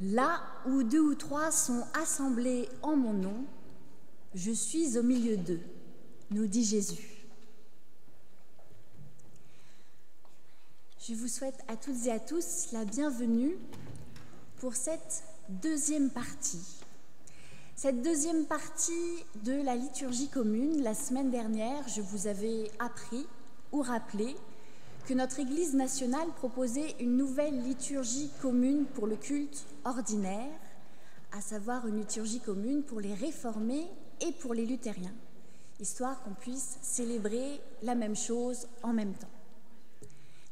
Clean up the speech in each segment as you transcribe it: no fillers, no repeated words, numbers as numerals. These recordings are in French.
Là où 2 ou 3 sont assemblés en mon nom, je suis au milieu d'eux, nous dit Jésus. Je vous souhaite à toutes et à tous la bienvenue pour cette deuxième partie. Cette deuxième partie de la liturgie commune, la semaine dernière, je vous avais appris ou rappelé que notre Église nationale proposait une nouvelle liturgie commune pour le culte ordinaire, à savoir une liturgie commune pour les réformés et pour les luthériens, histoire qu'on puisse célébrer la même chose en même temps.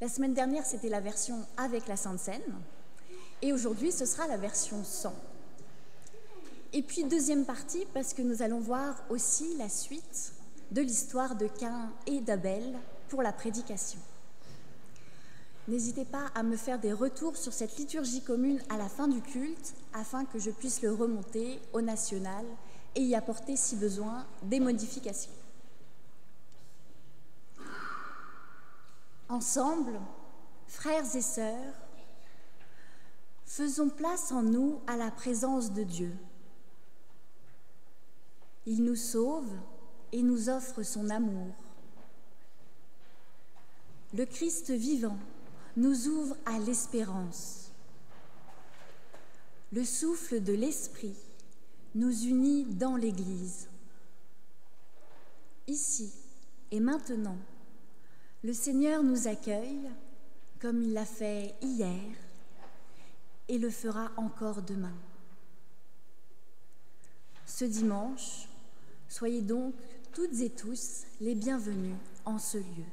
La semaine dernière, c'était la version avec la Sainte Seine, et aujourd'hui, ce sera la version sans. Et puis, deuxième partie, parce que nous allons voir aussi la suite de l'histoire de Caïn et d'Abel pour la prédication. N'hésitez pas à me faire des retours sur cette liturgie commune à la fin du culte, afin que je puisse le remonter au national et y apporter, si besoin, des modifications. Ensemble, frères et sœurs, faisons place en nous à la présence de Dieu. Il nous sauve et nous offre son amour. Le Christ vivant nous ouvre à l'espérance. Le souffle de l'Esprit nous unit dans l'Église. Ici et maintenant, le Seigneur nous accueille comme il l'a fait hier et le fera encore demain. Ce dimanche, soyez donc toutes et tous les bienvenus en ce lieu.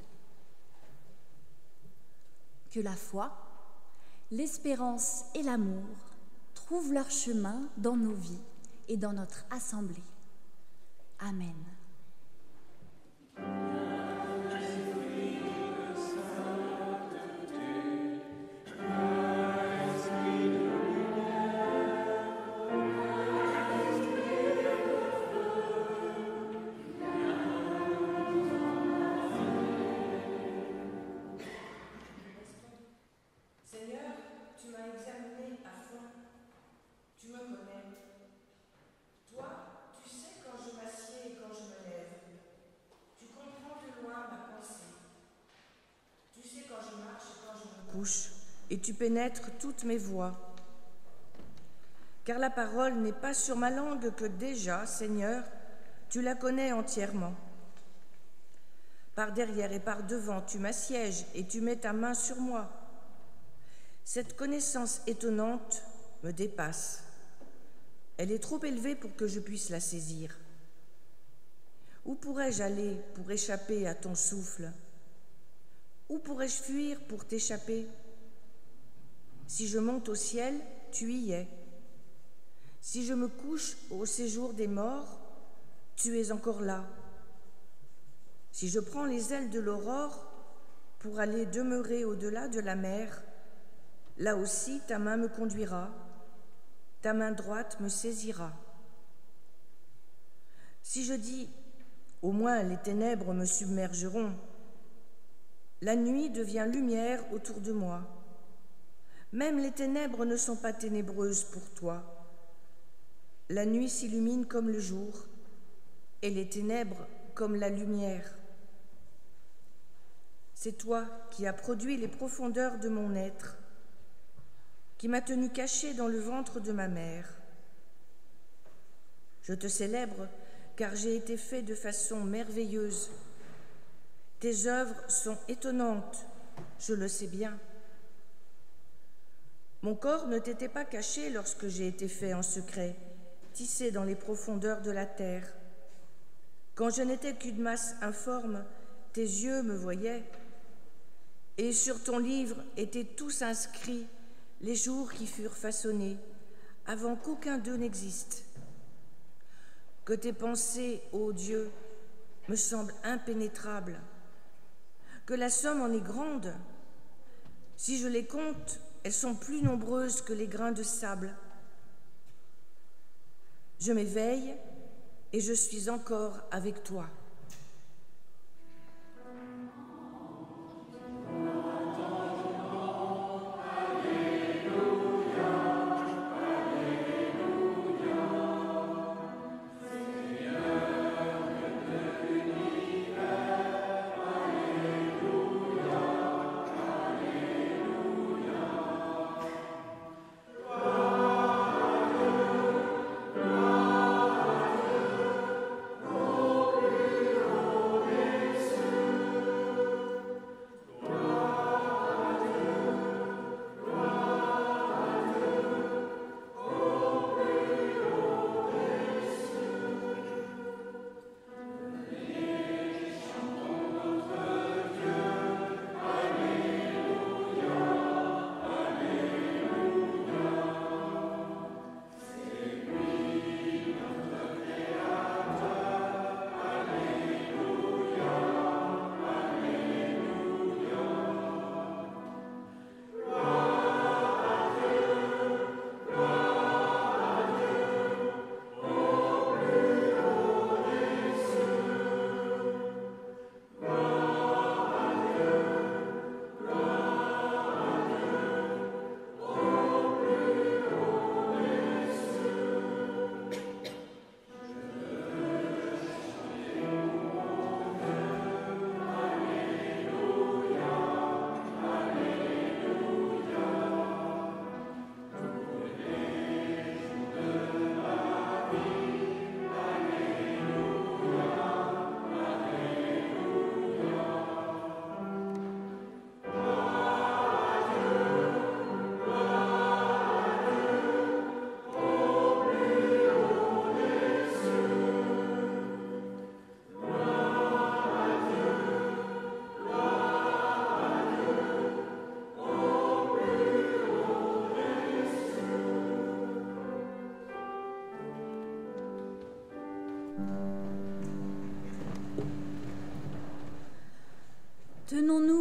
Que la foi, l'espérance et l'amour trouvent leur chemin dans nos vies et dans notre assemblée. Amen. Et tu pénètres toutes mes voies. Car la parole n'est pas sur ma langue que déjà, Seigneur, tu la connais entièrement. Par derrière et par devant, tu m'assièges et tu mets ta main sur moi. Cette connaissance étonnante me dépasse. Elle est trop élevée pour que je puisse la saisir. Où pourrais-je aller pour échapper à ton souffle? Où pourrais-je fuir pour t'échapper? Si je monte au ciel, tu y es. Si je me couche au séjour des morts, tu es encore là. Si je prends les ailes de l'aurore pour aller demeurer au-delà de la mer, là aussi ta main me conduira, ta main droite me saisira. Si je dis, au moins les ténèbres me submergeront, la nuit devient lumière autour de moi. Même les ténèbres ne sont pas ténébreuses pour toi. La nuit s'illumine comme le jour, et les ténèbres comme la lumière. C'est toi qui as produit les profondeurs de mon être, qui m'as tenu caché dans le ventre de ma mère. Je te célèbre, car j'ai été fait de façon merveilleuse. Tes œuvres sont étonnantes, je le sais bien. Mon corps ne t'était pas caché lorsque j'ai été fait en secret, tissé dans les profondeurs de la terre. Quand je n'étais qu'une masse informe, tes yeux me voyaient, et sur ton livre étaient tous inscrits les jours qui furent façonnés, avant qu'aucun d'eux n'existe. Que tes pensées, ô Dieu, me semblent impénétrables, que la somme en est grande. Si je les compte, elles sont plus nombreuses que les grains de sable. Je m'éveille et je suis encore avec toi.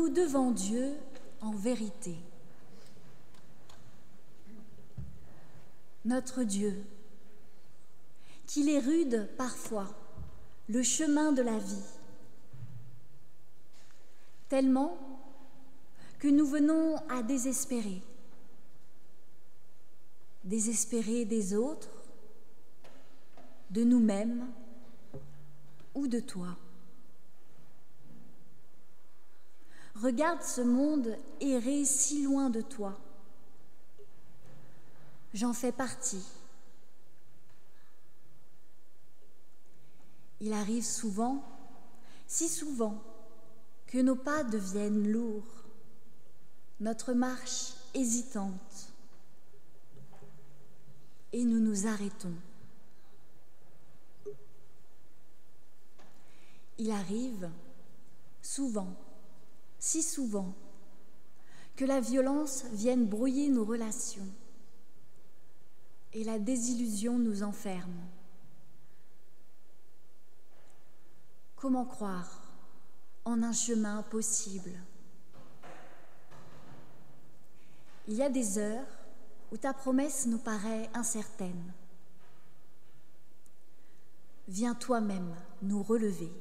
Tenons-nous devant Dieu en vérité. Notre Dieu, qu'il est rude parfois, le chemin de la vie, tellement que nous venons à désespérer. Désespérer des autres, de nous-mêmes ou de toi. Regarde ce monde errer si loin de toi. J'en fais partie. Il arrive souvent, si souvent, que nos pas deviennent lourds, notre marche hésitante, et nous nous arrêtons. Il arrive souvent, si souvent, que la violence vienne brouiller nos relations et la désillusion nous enferme. Comment croire en un chemin possible? Il y a des heures où ta promesse nous paraît incertaine. Viens toi-même nous relever.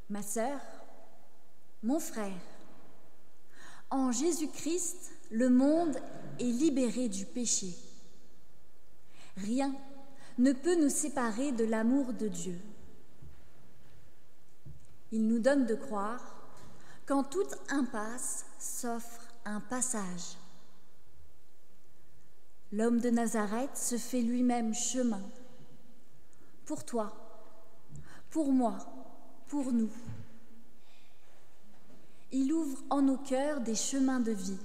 Ma sœur, mon frère, en Jésus-Christ, le monde est libéré du péché. Rien ne peut nous séparer de l'amour de Dieu. Il nous donne de croire qu'en toute impasse s'offre un passage. L'homme de Nazareth se fait lui-même chemin. Pour toi, pour moi, pour nous. Il ouvre en nos cœurs des chemins de vie,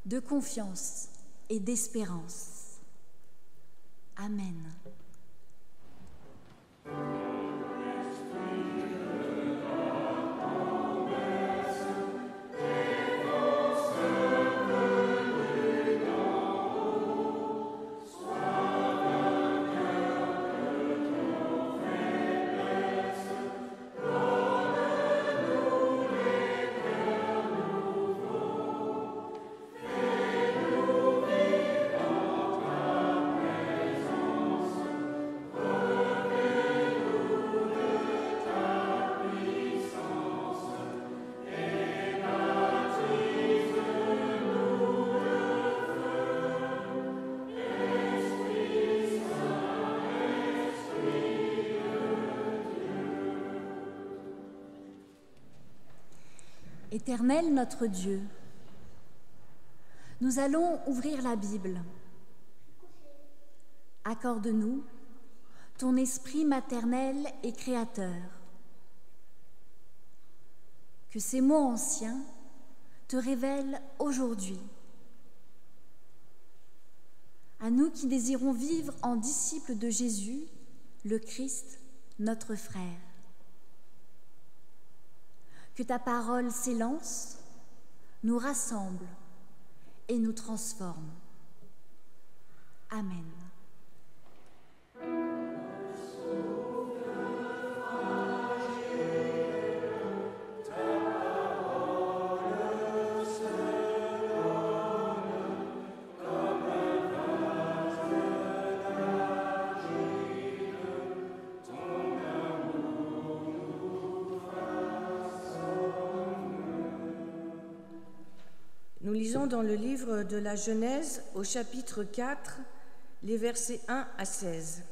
de confiance et d'espérance. Amen. Éternel notre Dieu, nous allons ouvrir la Bible. Accorde-nous ton esprit maternel et créateur. Que ces mots anciens te révèlent aujourd'hui. À nous qui désirons vivre en disciples de Jésus, le Christ, notre frère. Que ta parole s'élance, nous rassemble et nous transforme. Amen. Nous lisons dans le livre de la Genèse, au chapitre 4, les versets 1 à 16.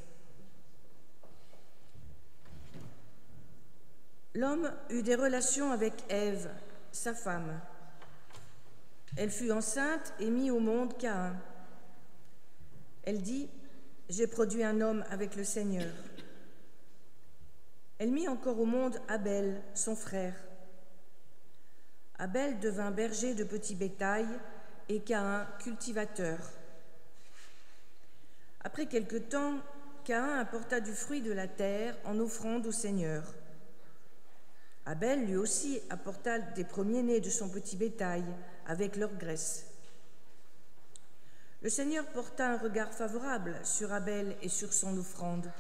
L'homme eut des relations avec Ève, sa femme. Elle fut enceinte et mit au monde Caïn. Elle dit : « J'ai produit un homme avec le Seigneur. » Elle mit encore au monde Abel, son frère. Abel devint berger de petit bétail et Caïn cultivateur. Après quelque temps, Caïn apporta du fruit de la terre en offrande au Seigneur. Abel lui aussi apporta des premiers-nés de son petit bétail avec leur graisse. Le Seigneur porta un regard favorable sur Abel et sur son offrande.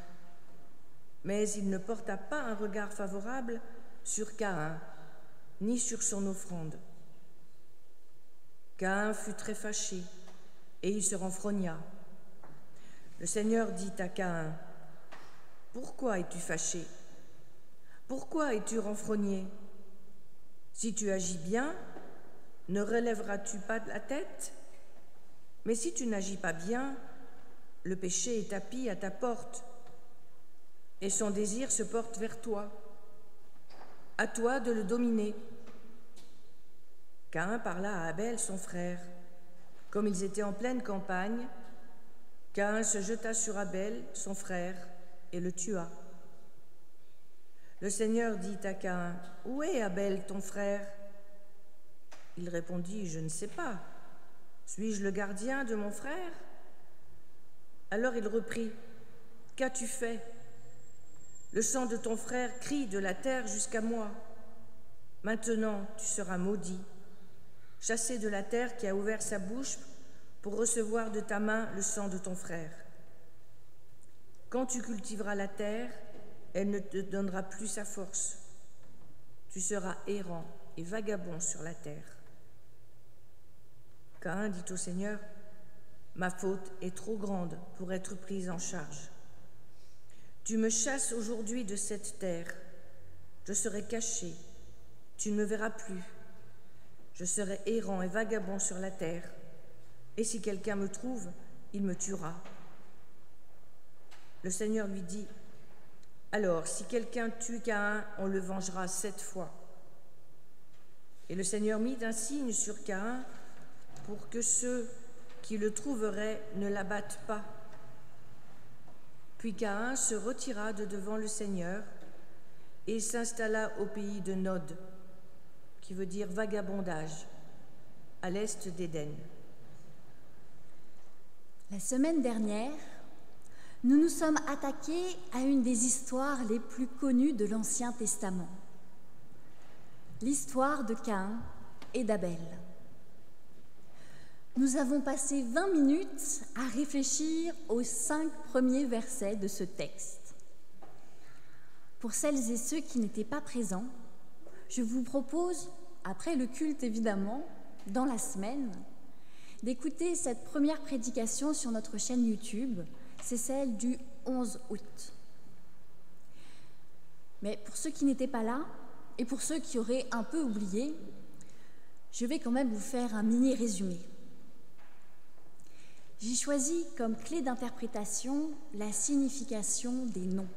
Mais il ne porta pas un regard favorable sur Caïn, ni sur son offrande. Caïn fut très fâché, et il se renfrogna. Le Seigneur dit à Caïn, « Pourquoi es-tu fâché? Pourquoi es-tu renfrogné? Si tu agis bien, ne relèveras-tu pas la tête? Mais si tu n'agis pas bien, le péché est tapi à ta porte, et son désir se porte vers toi. À toi de le dominer. » Caïn parla à Abel, son frère. Comme ils étaient en pleine campagne, Caïn se jeta sur Abel, son frère, et le tua. Le Seigneur dit à Caïn, « Où est Abel, ton frère ?» Il répondit, « Je ne sais pas. Suis-je le gardien de mon frère ?» Alors il reprit, « Qu'as-tu fait? Le sang de ton frère crie de la terre jusqu'à moi. Maintenant, tu seras maudit, chassé de la terre qui a ouvert sa bouche pour recevoir de ta main le sang de ton frère. Quand tu cultiveras la terre, elle ne te donnera plus sa force. Tu seras errant et vagabond sur la terre. » Caïn dit au Seigneur, « Ma faute est trop grande pour être prise en charge. Tu me chasses aujourd'hui de cette terre. Je serai caché. Tu ne me verras plus. Je serai errant et vagabond sur la terre. Et si quelqu'un me trouve, il me tuera. » Le Seigneur lui dit, « Alors, si quelqu'un tue Caïn, on le vengera 7 fois. » Et le Seigneur mit un signe sur Caïn pour que ceux qui le trouveraient ne l'abattent pas. Puis Caïn se retira de devant le Seigneur et s'installa au pays de Nod, qui veut dire vagabondage, à l'est d'Éden. La semaine dernière, nous nous sommes attaqués à une des histoires les plus connues de l'Ancien Testament, l'histoire de Caïn et d'Abel. Nous avons passé 20 minutes à réfléchir aux 5 premiers versets de ce texte. Pour celles et ceux qui n'étaient pas présents, je vous propose, après le culte évidemment, dans la semaine, d'écouter cette première prédication sur notre chaîne YouTube. C'est celle du 11 août. Mais pour ceux qui n'étaient pas là, et pour ceux qui auraient un peu oublié, je vais quand même vous faire un mini-résumé. J'ai choisi comme clé d'interprétation la signification des noms.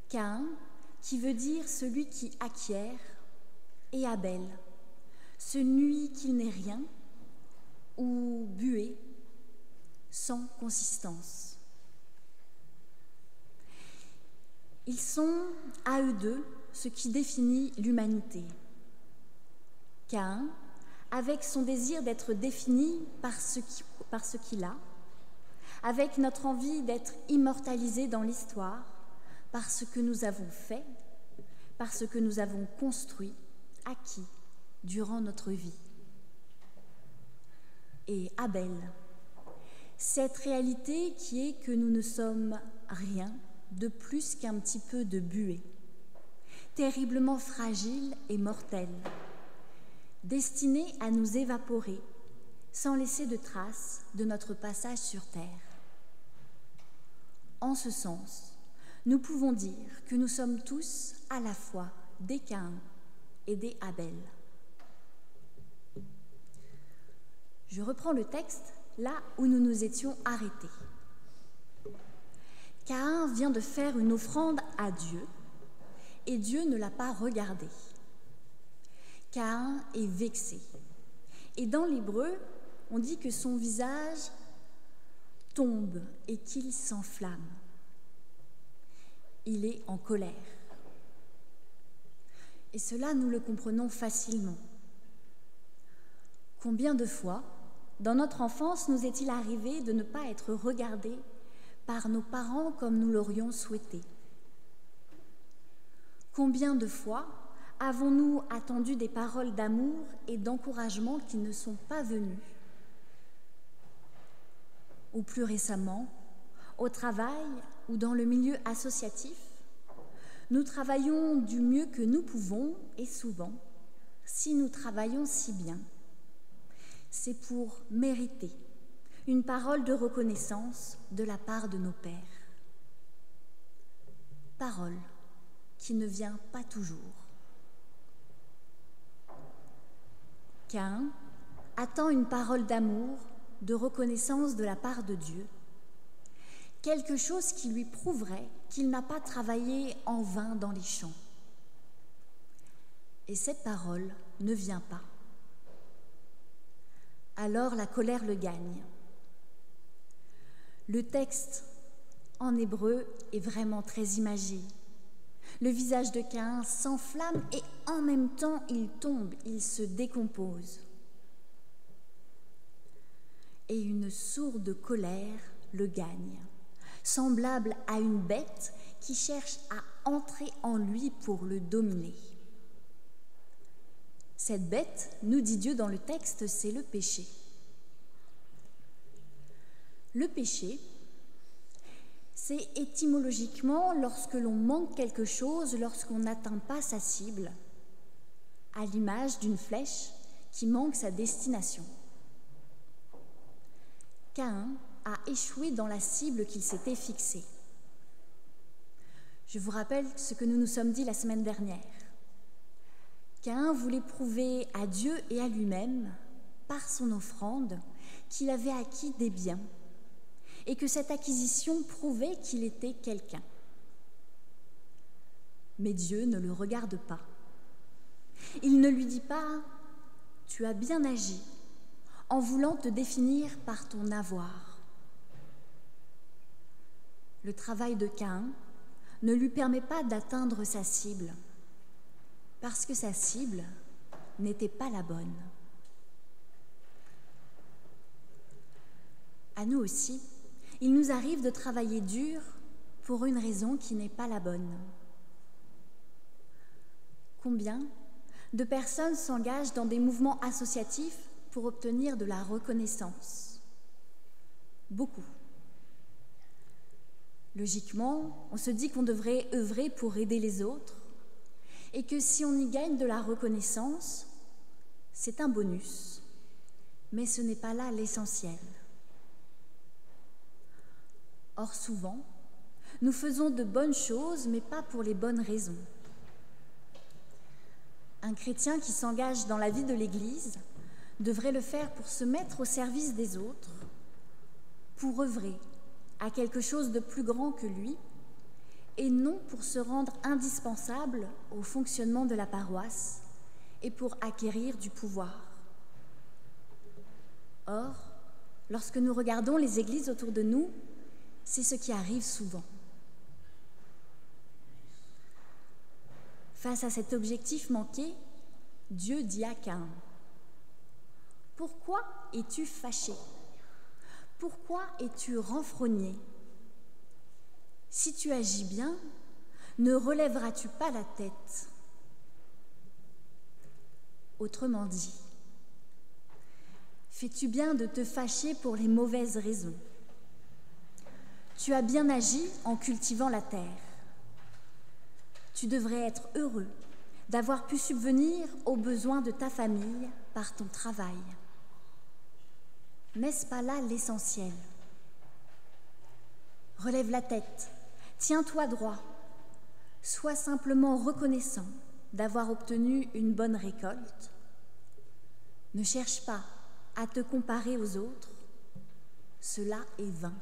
Caïn, qui veut dire celui qui acquiert, et Abel, celui qui n'est rien, ou buée, sans consistance. Ils sont, à eux deux, ce qui définit l'humanité. Caïn, avec son désir d'être défini par ce qu'il a, avec notre envie d'être immortalisé dans l'histoire, par ce que nous avons fait, par ce que nous avons construit, acquis durant notre vie. Et Abel, cette réalité qui est que nous ne sommes rien de plus qu'un petit peu de buée, terriblement fragile et mortelle, destinée à nous évaporer sans laisser de traces de notre passage sur terre. En ce sens, nous pouvons dire que nous sommes tous à la fois des Caïn et des Abel. Je reprends le texte là où nous nous étions arrêtés. Caïn vient de faire une offrande à Dieu et Dieu ne l'a pas regardé. Caïn est vexé. Et dans l'hébreu, on dit que son visage tombe et qu'il s'enflamme. Il est en colère. Et cela, nous le comprenons facilement. Combien de fois, dans notre enfance, nous est-il arrivé de ne pas être regardés par nos parents comme nous l'aurions souhaité? Combien de fois avons-nous attendu des paroles d'amour et d'encouragement qui ne sont pas venues? Ou plus récemment, au travail ou dans le milieu associatif, nous travaillons du mieux que nous pouvons et souvent, si nous travaillons si bien, c'est pour mériter une parole de reconnaissance de la part de nos pairs. Parole qui ne vient pas toujours. Caïn attend une parole d'amour, de reconnaissance de la part de Dieu, quelque chose qui lui prouverait qu'il n'a pas travaillé en vain dans les champs. Et cette parole ne vient pas. Alors la colère le gagne. Le texte en hébreu est vraiment très imagé. Le visage de Caïn s'enflamme et en même temps il tombe, il se décompose. Et une sourde colère le gagne, semblable à une bête qui cherche à entrer en lui pour le dominer. Cette bête, nous dit Dieu dans le texte, c'est le péché. Le péché, c'est étymologiquement lorsque l'on manque quelque chose, lorsqu'on n'atteint pas sa cible, à l'image d'une flèche qui manque sa destination. Caïn a échoué dans la cible qu'il s'était fixée. Je vous rappelle ce que nous nous sommes dit la semaine dernière. Caïn voulait prouver à Dieu et à lui-même, par son offrande, qu'il avait acquis des biens et que cette acquisition prouvait qu'il était quelqu'un. Mais Dieu ne le regarde pas. Il ne lui dit pas « Tu as bien agi » en voulant te définir par ton avoir. Le travail de Caïn ne lui permet pas d'atteindre sa cible, parce que sa cible n'était pas la bonne. À nous aussi, il nous arrive de travailler dur pour une raison qui n'est pas la bonne. Combien de personnes s'engagent dans des mouvements associatifs pour obtenir de la reconnaissance? Beaucoup. Logiquement, on se dit qu'on devrait œuvrer pour aider les autres et que si on y gagne de la reconnaissance, c'est un bonus. Mais ce n'est pas là l'essentiel. Or, souvent, nous faisons de bonnes choses, mais pas pour les bonnes raisons. Un chrétien qui s'engage dans la vie de l'Église devrait le faire pour se mettre au service des autres, pour œuvrer à quelque chose de plus grand que lui, et non pour se rendre indispensable au fonctionnement de la paroisse et pour acquérir du pouvoir. Or, lorsque nous regardons les églises autour de nous, c'est ce qui arrive souvent. Face à cet objectif manqué, Dieu dit à Caïn : « Pourquoi es-tu fâché ? Pourquoi es-tu renfrogné ? Si tu agis bien, ne relèveras-tu pas la tête ? » Autrement dit, fais-tu bien de te fâcher pour les mauvaises raisons ? Tu as bien agi en cultivant la terre. Tu devrais être heureux d'avoir pu subvenir aux besoins de ta famille par ton travail. N'est-ce pas là l'essentiel ? Relève la tête, tiens-toi droit, sois simplement reconnaissant d'avoir obtenu une bonne récolte. Ne cherche pas à te comparer aux autres, cela est vain.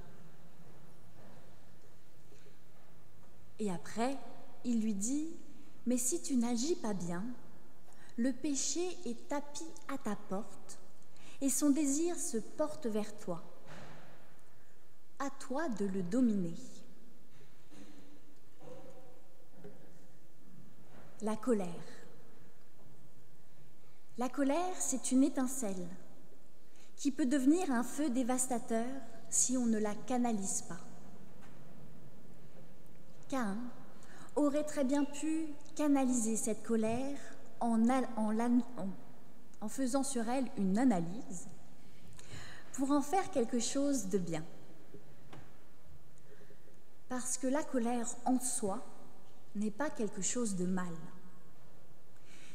Et après, il lui dit : « Mais si tu n'agis pas bien, le péché est tapi à ta porte et son désir se porte vers toi. À toi de le dominer. » La colère. La colère, c'est une étincelle qui peut devenir un feu dévastateur si on ne la canalise pas. Caïn aurait très bien pu canaliser cette colère en faisant sur elle une analyse pour en faire quelque chose de bien. Parce que la colère en soi n'est pas quelque chose de mal.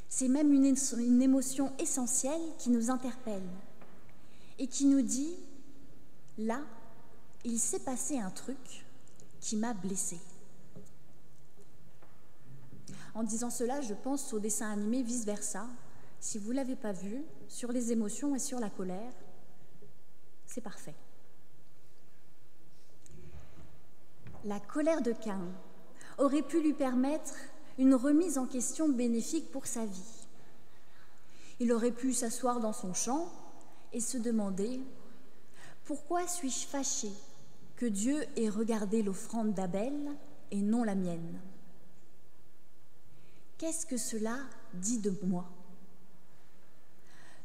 C'est même une émotion essentielle qui nous interpelle et qui nous dit « là, il s'est passé un truc qui m'a blessée ». En disant cela, je pense au dessin animé Vice Versa. Si vous ne l'avez pas vu, sur les émotions et sur la colère, c'est parfait. La colère de Caïn aurait pu lui permettre une remise en question bénéfique pour sa vie. Il aurait pu s'asseoir dans son champ et se demander « Pourquoi suis-je fâché que Dieu ait regardé l'offrande d'Abel et non la mienne ? Qu'est-ce que cela dit de moi ?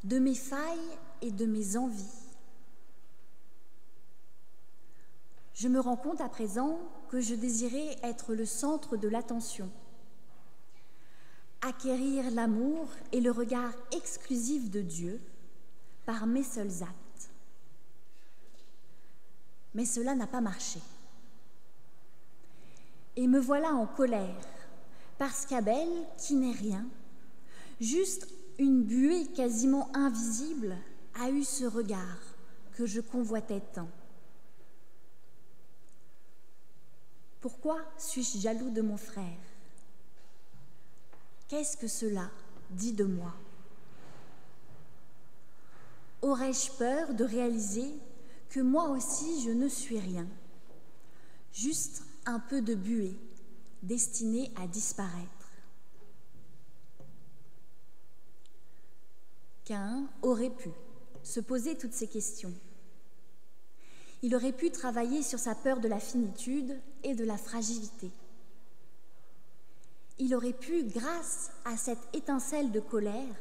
De mes failles et de mes envies ? Je me rends compte à présent que je désirais être le centre de l'attention, acquérir l'amour et le regard exclusif de Dieu par mes seuls actes. Mais cela n'a pas marché. Et me voilà en colère, parce qu'Abel, qui n'est rien, juste une buée quasiment invisible, a eu ce regard que je convoitais tant. Pourquoi suis-je jaloux de mon frère ? Qu'est-ce que cela dit de moi ? Aurais-je peur de réaliser que moi aussi je ne suis rien, juste un peu de buée destinée à disparaître ? Caïn aurait pu se poser toutes ces questions. Il aurait pu travailler sur sa peur de la finitude et de la fragilité. Il aurait pu, grâce à cette étincelle de colère,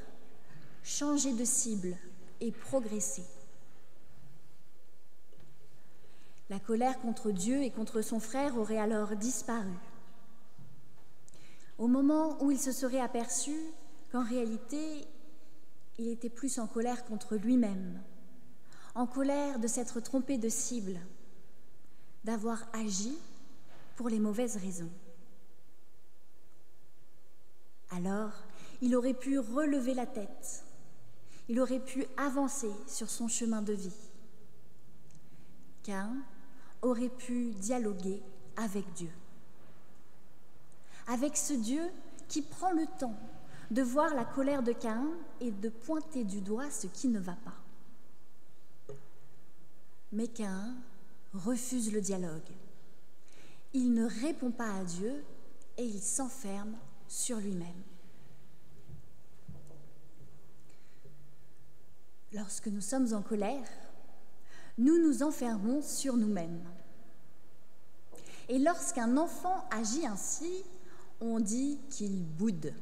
changer de cible et progresser. La colère contre Dieu et contre son frère aurait alors disparu. Au moment où il se serait aperçu qu'en réalité, il était plus en colère contre lui-même, en colère de s'être trompé de cible, d'avoir agi pour les mauvaises raisons. Alors, il aurait pu relever la tête, il aurait pu avancer sur son chemin de vie. Caïn aurait pu dialoguer avec Dieu. Avec ce Dieu qui prend le temps de voir la colère de Caïn et de pointer du doigt ce qui ne va pas. Mais Caïn refuse le dialogue. Il ne répond pas à Dieu et il s'enferme sur lui-même. Lorsque nous sommes en colère, nous nous enfermons sur nous-mêmes. Et lorsqu'un enfant agit ainsi, on dit qu'il boude.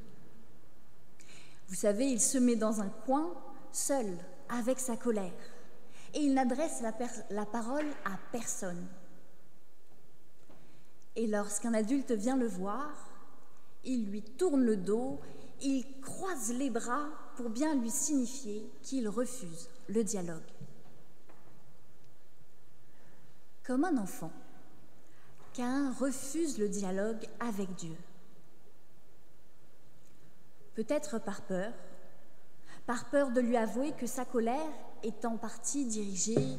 Vous savez, il se met dans un coin, seul, avec sa colère, et il n'adresse la parole à personne. Et lorsqu'un adulte vient le voir, il lui tourne le dos, il croise les bras pour bien lui signifier qu'il refuse le dialogue. Comme un enfant, Caïn refuse le dialogue avec Dieu. Peut-être par peur de lui avouer que sa colère est en partie dirigée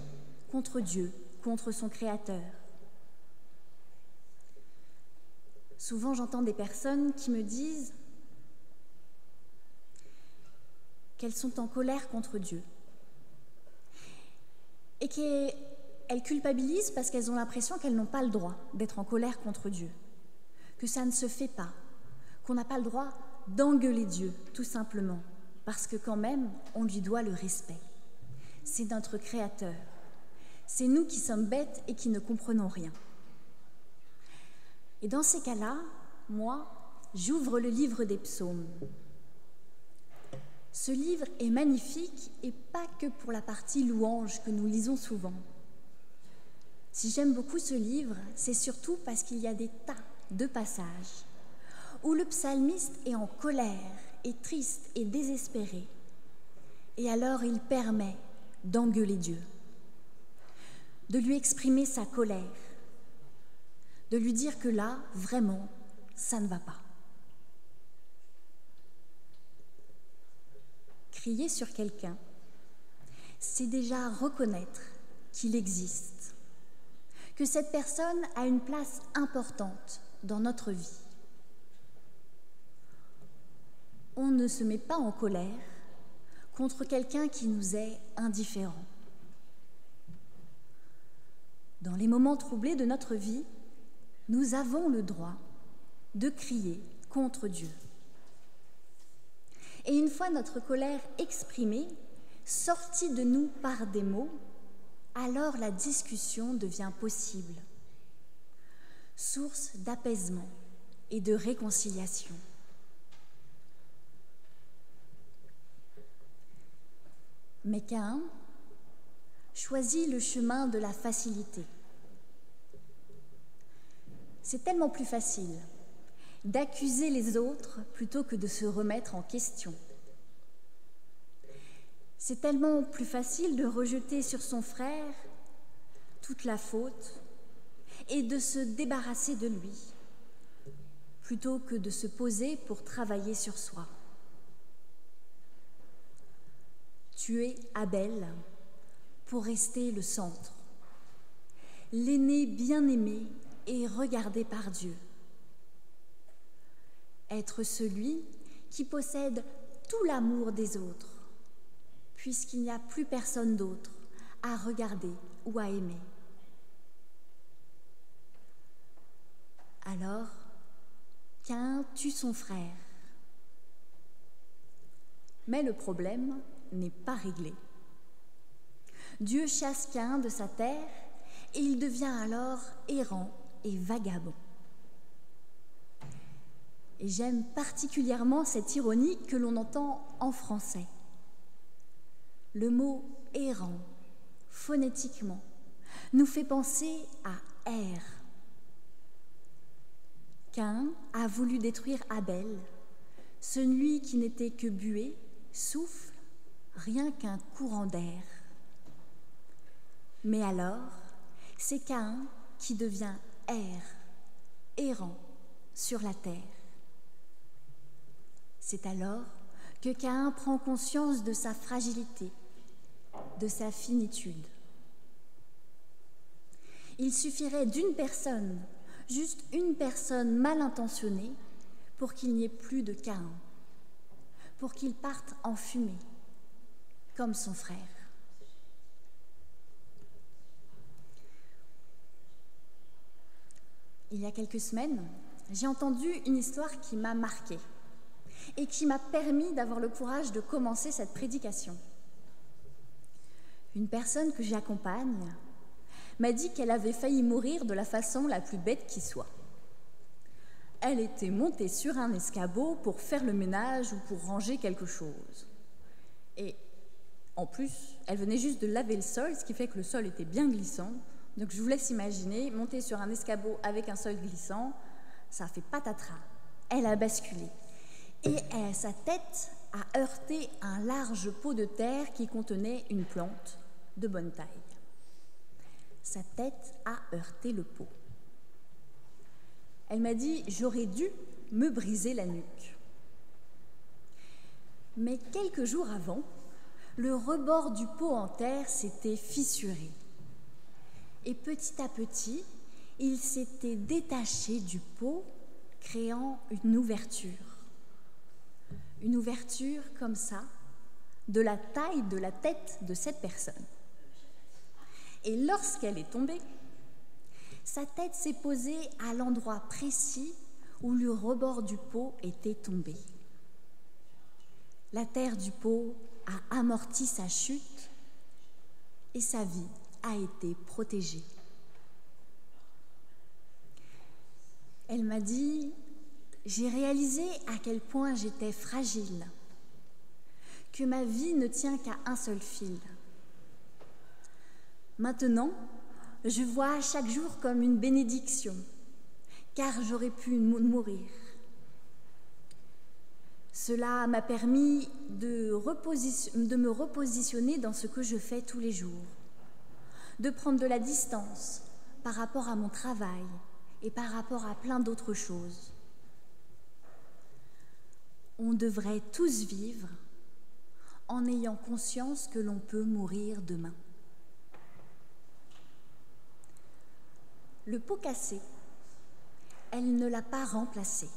contre Dieu, contre son Créateur. Souvent, j'entends des personnes qui me disent qu'elles sont en colère contre Dieu et qu'elles culpabilisent parce qu'elles ont l'impression qu'elles n'ont pas le droit d'être en colère contre Dieu, que ça ne se fait pas, qu'on n'a pas le droit d'engueuler Dieu, tout simplement, parce que quand même, on lui doit le respect. C'est notre Créateur. C'est nous qui sommes bêtes et qui ne comprenons rien. Et dans ces cas-là, moi, j'ouvre le livre des psaumes. Ce livre est magnifique et pas que pour la partie louange que nous lisons souvent. Si j'aime beaucoup ce livre, c'est surtout parce qu'il y a des tas de passages où le psalmiste est en colère, est triste et désespéré. Et alors il permet d'engueuler Dieu, de lui exprimer sa colère, de lui dire que là, vraiment, ça ne va pas. Crier sur quelqu'un, c'est déjà reconnaître qu'il existe, que cette personne a une place importante dans notre vie. On ne se met pas en colère contre quelqu'un qui nous est indifférent. Dans les moments troublés de notre vie, nous avons le droit de crier contre Dieu. Et une fois notre colère exprimée, sortie de nous par des mots, alors la discussion devient possible, source d'apaisement et de réconciliation. Mais Caïn choisit le chemin de la facilité. C'est tellement plus facile d'accuser les autres plutôt que de se remettre en question. C'est tellement plus facile de rejeter sur son frère toute la faute et de se débarrasser de lui, plutôt que de se poser pour travailler sur soi. Tuer Abel pour rester le centre, l'aîné bien-aimé et regardé par Dieu. Être celui qui possède tout l'amour des autres, puisqu'il n'y a plus personne d'autre à regarder ou à aimer. Alors, Caïn tue son frère. Mais le problème n'est pas réglé. Dieu chasse Caïn de sa terre et il devient alors errant et vagabond. Et j'aime particulièrement cette ironie que l'on entend en français. Le mot « errant », phonétiquement, nous fait penser à « erre ». Caïn a voulu détruire Abel, celui qui n'était que buée, souffle, rien qu'un courant d'air. Mais alors, c'est Caïn qui devient erre, errant sur la terre. C'est alors que Caïn prend conscience de sa fragilité, de sa finitude. Il suffirait d'une personne, juste une personne mal intentionnée, pour qu'il n'y ait plus de Caïn, pour qu'il parte en fumée, comme son frère. Il y a quelques semaines, j'ai entendu une histoire qui m'a marquée et qui m'a permis d'avoir le courage de commencer cette prédication. Une personne que j'accompagne m'a dit qu'elle avait failli mourir de la façon la plus bête qui soit. Elle était montée sur un escabeau pour faire le ménage ou pour ranger quelque chose. Et en plus, elle venait juste de laver le sol, ce qui fait que le sol était bien glissant. Donc je vous laisse imaginer, monter sur un escabeau avec un sol glissant, ça a fait patatras. Elle a basculé. Et sa tête a heurté un large pot de terre qui contenait une plante de bonne taille. Sa tête a heurté le pot. Elle m'a dit « J'aurais dû me briser la nuque ». Mais quelques jours avant, le rebord du pot en terre s'était fissuré. Et petit à petit, il s'était détaché du pot, créant une ouverture. Une ouverture comme ça, de la taille de la tête de cette personne. Et lorsqu'elle est tombée, sa tête s'est posée à l'endroit précis où le rebord du pot était tombé. La terre du pot a amorti sa chute et sa vie a été protégée. Elle m'a dit « J'ai réalisé à quel point j'étais fragile, que ma vie ne tient qu'à un seul fil. Maintenant, je vois chaque jour comme une bénédiction, car j'aurais pu mourir. Cela m'a permis de me repositionner dans ce que je fais tous les jours, de prendre de la distance par rapport à mon travail et par rapport à plein d'autres choses. On devrait tous vivre en ayant conscience que l'on peut mourir demain. Le pot cassé, elle ne l'a pas remplacé.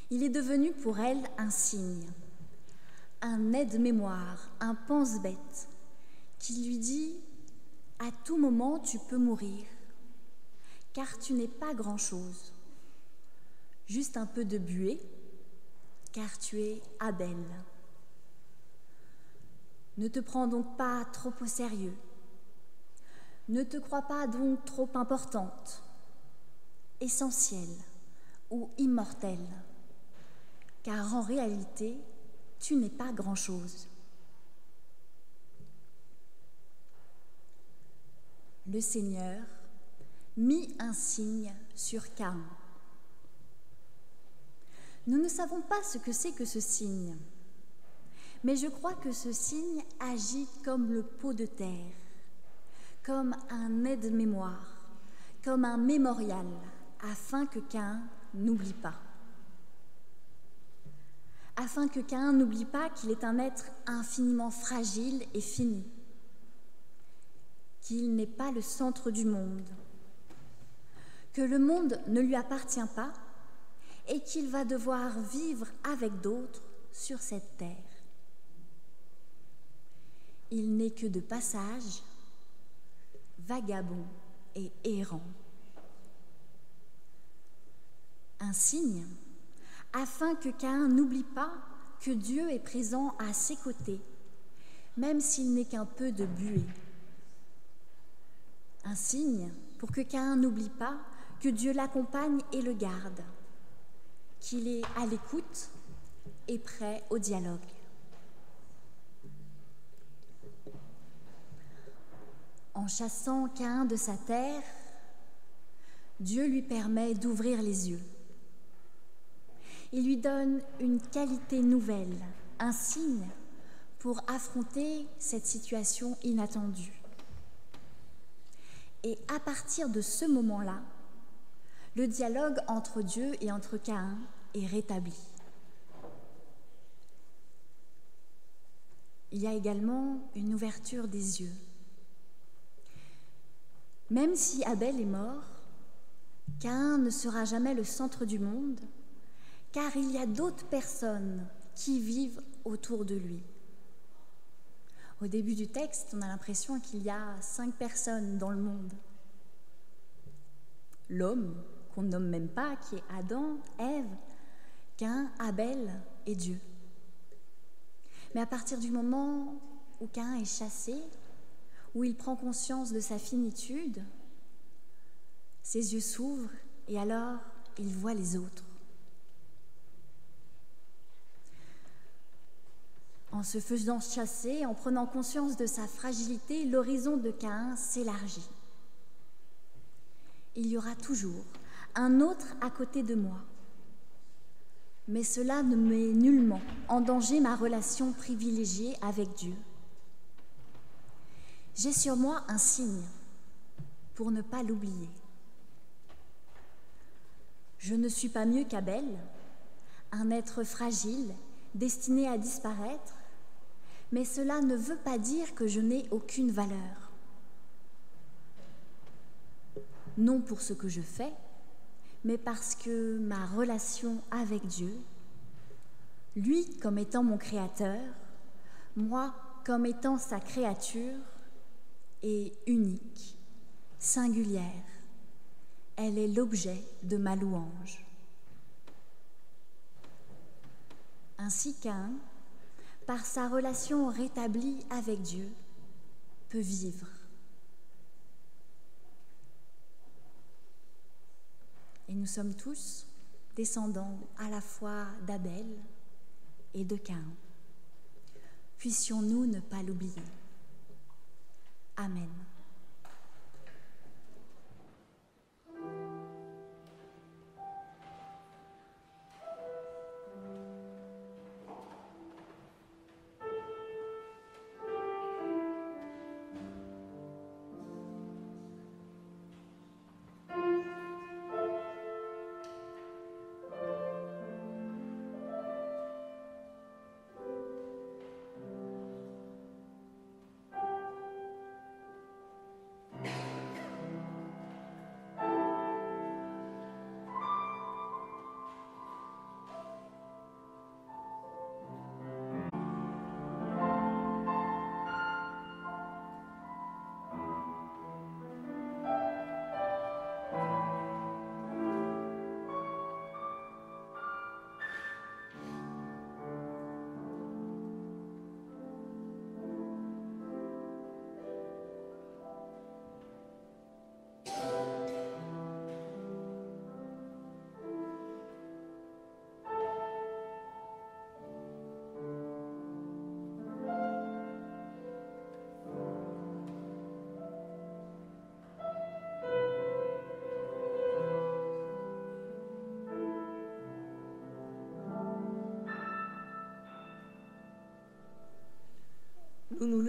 Il est devenu pour elle un signe, un aide-mémoire, un pense-bête, qui lui dit « À tout moment, tu peux mourir, car tu n'es pas grand-chose, juste un peu de buée, car tu es Abel. Ne te prends donc pas trop au sérieux. Ne te crois pas donc trop importante, essentielle ou immortelle, car en réalité, tu n'es pas grand-chose. » Le Seigneur mit un signe sur Caïn. Nous ne savons pas ce que c'est que ce signe, mais je crois que ce signe agit comme le pot de terre, comme un aide-mémoire, comme un mémorial, afin que Caïn n'oublie pas. Afin que Caïn n'oublie pas qu'il est un être infiniment fragile et fini, qu'il n'est pas le centre du monde, que le monde ne lui appartient pas et qu'il va devoir vivre avec d'autres sur cette terre. Il n'est que de passage, vagabond et errant. Un signe, afin que Caïn n'oublie pas que Dieu est présent à ses côtés, même s'il n'est qu'un peu de buée. Un signe pour que Caïn n'oublie pas que Dieu l'accompagne et le garde, qu'il est à l'écoute et prêt au dialogue. En chassant Caïn de sa terre, Dieu lui permet d'ouvrir les yeux. Il lui donne une qualité nouvelle, un signe pour affronter cette situation inattendue. Et à partir de ce moment-là, le dialogue entre Dieu et entre Caïn est rétabli. Il y a également une ouverture des yeux. Même si Abel est mort, Caïn ne sera jamais le centre du monde, car il y a d'autres personnes qui vivent autour de lui. Au début du texte, on a l'impression qu'il y a 5 personnes dans le monde. L'homme, qu'on ne nomme même pas, qui est Adam, Ève, Caïn, Abel et Dieu. Mais à partir du moment où Caïn est chassé, où il prend conscience de sa finitude, ses yeux s'ouvrent et alors il voit les autres. En se faisant chasser, en prenant conscience de sa fragilité, l'horizon de Caïn s'élargit. Il y aura toujours un autre à côté de moi, mais cela ne met nullement en danger ma relation privilégiée avec Dieu. J'ai sur moi un signe pour ne pas l'oublier. Je ne suis pas mieux qu'Abel, un être fragile, destiné à disparaître, mais cela ne veut pas dire que je n'ai aucune valeur. Non pour ce que je fais, mais parce que ma relation avec Dieu, lui comme étant mon créateur, moi comme étant sa créature, est unique, singulière. Elle est l'objet de ma louange. Ainsi Caïn, par sa relation rétablie avec Dieu, peut vivre. Et nous sommes tous descendants à la fois d'Abel et de Caïn. Puissions-nous ne pas l'oublier. Amen.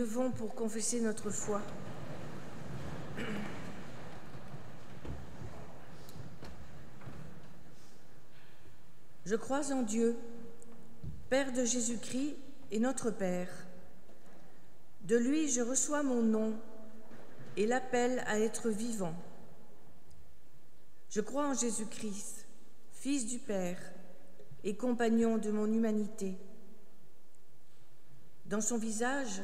levons pour confesser notre foi. Je crois en Dieu, Père de Jésus-Christ et notre Père. De lui je reçois mon nom et l'appel à être vivant. Je crois en Jésus-Christ, Fils du Père et compagnon de mon humanité. Dans son visage,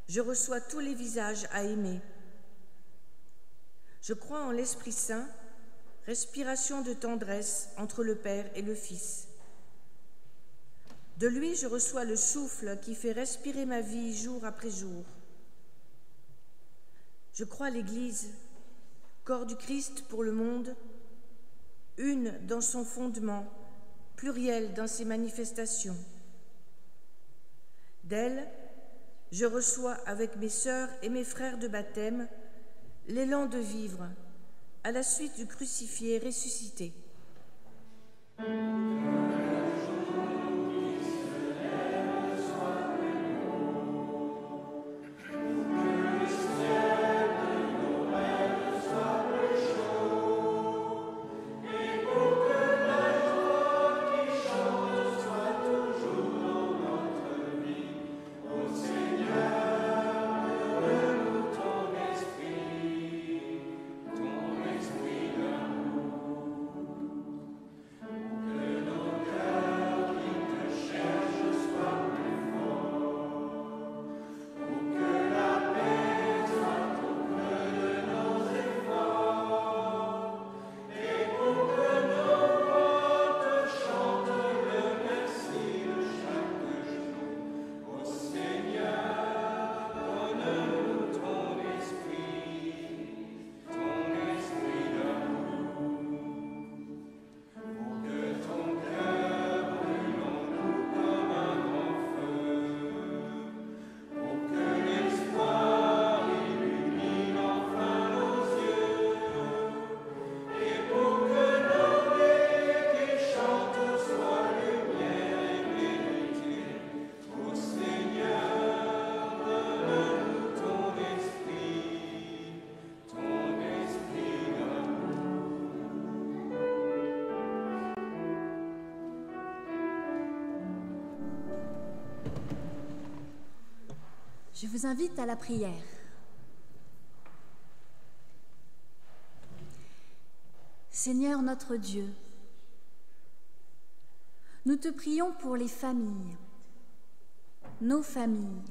je reçois tous les visages à aimer. Je crois en l'Esprit Saint, respiration de tendresse entre le Père et le Fils. De lui, je reçois le souffle qui fait respirer ma vie jour après jour. Je crois à l'Église, corps du Christ pour le monde, une dans son fondement, plurielle dans ses manifestations. D'elle, je reçois avec mes sœurs et mes frères de baptême l'élan de vivre à la suite du crucifié ressuscité. Je vous invite à la prière. Seigneur notre Dieu, nous te prions pour les familles, nos familles,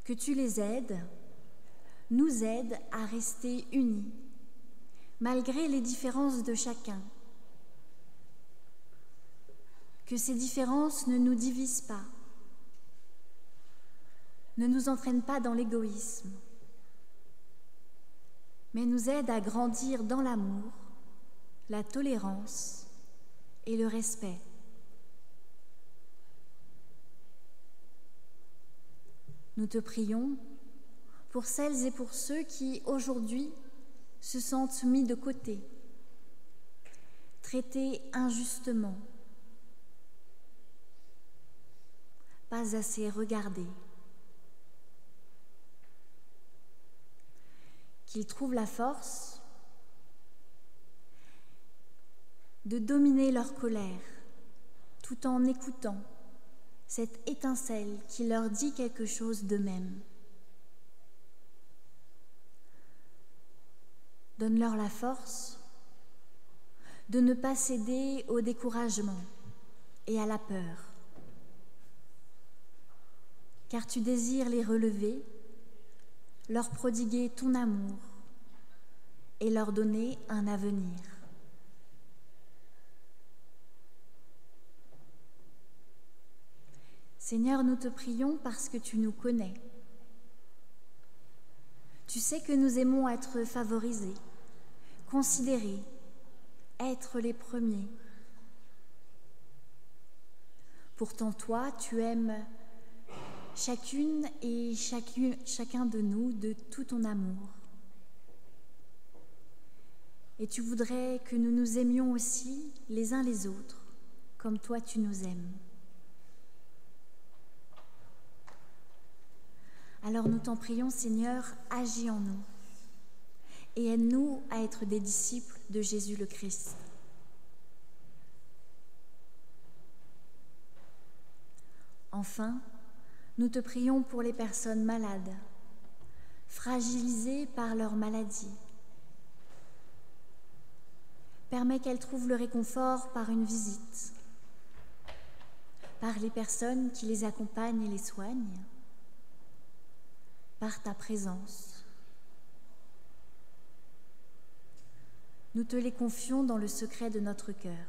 que tu les aides, nous aides à rester unis, malgré les différences de chacun. Que ces différences ne nous divisent pas, ne nous entraînent pas dans l'égoïsme, mais nous aident à grandir dans l'amour, la tolérance et le respect. Nous te prions pour celles et pour ceux qui, aujourd'hui, se sentent mis de côté, traités injustement, pas assez regardés. Qu'ils trouvent la force de dominer leur colère tout en écoutant cette étincelle qui leur dit quelque chose d'eux-mêmes. Donne-leur la force de ne pas céder au découragement et à la peur, car tu désires les relever, leur prodiguer ton amour et leur donner un avenir. Seigneur, nous te prions parce que tu nous connais. Tu sais que nous aimons être favorisés, considérés, être les premiers. Pourtant, toi, tu aimes chacune et chacun de nous de tout ton amour. Et tu voudrais que nous nous aimions aussi les uns les autres, comme toi tu nous aimes. Alors nous t'en prions, Seigneur, agis en nous et aide-nous à être des disciples de Jésus le Christ. Enfin, nous te prions pour les personnes malades, fragilisées par leur maladie. Permets qu'elles trouvent le réconfort par une visite, par les personnes qui les accompagnent et les soignent, par ta présence. Nous te les confions dans le secret de notre cœur.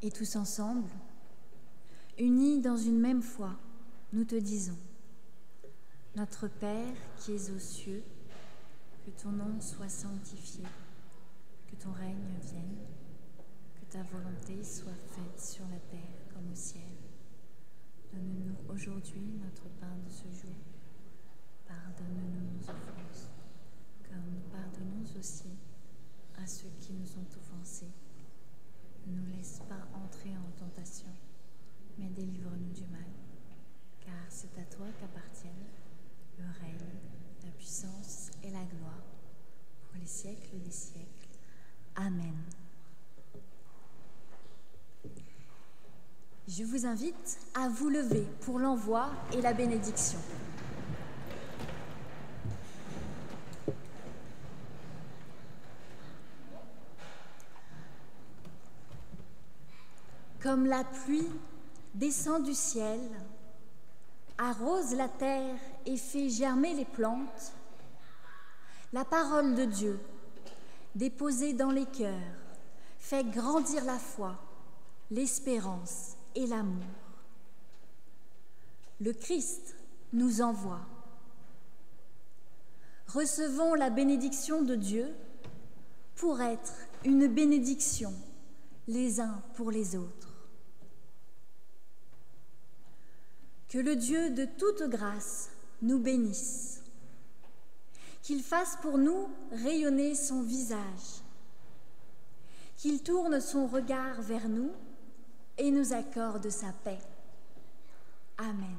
Et tous ensemble, unis dans une même foi, nous te disons: Notre Père qui es aux cieux, que ton nom soit sanctifié, que ton règne vienne, que ta volonté soit faite sur la terre comme au ciel. Donne-nous aujourd'hui notre pain de ce jour. Pardonne-nous nos offenses, comme nous pardonnons aussi à ceux qui nous ont offensés. Ne nous laisse pas entrer en tentation, mais délivre-nous du mal, car c'est à toi qu'appartiennent le règne, la puissance et la gloire, pour les siècles des siècles. Amen. Je vous invite à vous lever pour l'envoi et la bénédiction. Comme la pluie descend du ciel, arrose la terre et fait germer les plantes, la parole de Dieu, déposée dans les cœurs, fait grandir la foi, l'espérance et l'amour. Le Christ nous envoie. Recevons la bénédiction de Dieu pour être une bénédiction les uns pour les autres. Que le Dieu de toute grâce nous bénisse, qu'il fasse pour nous rayonner son visage, qu'il tourne son regard vers nous et nous accorde sa paix. Amen.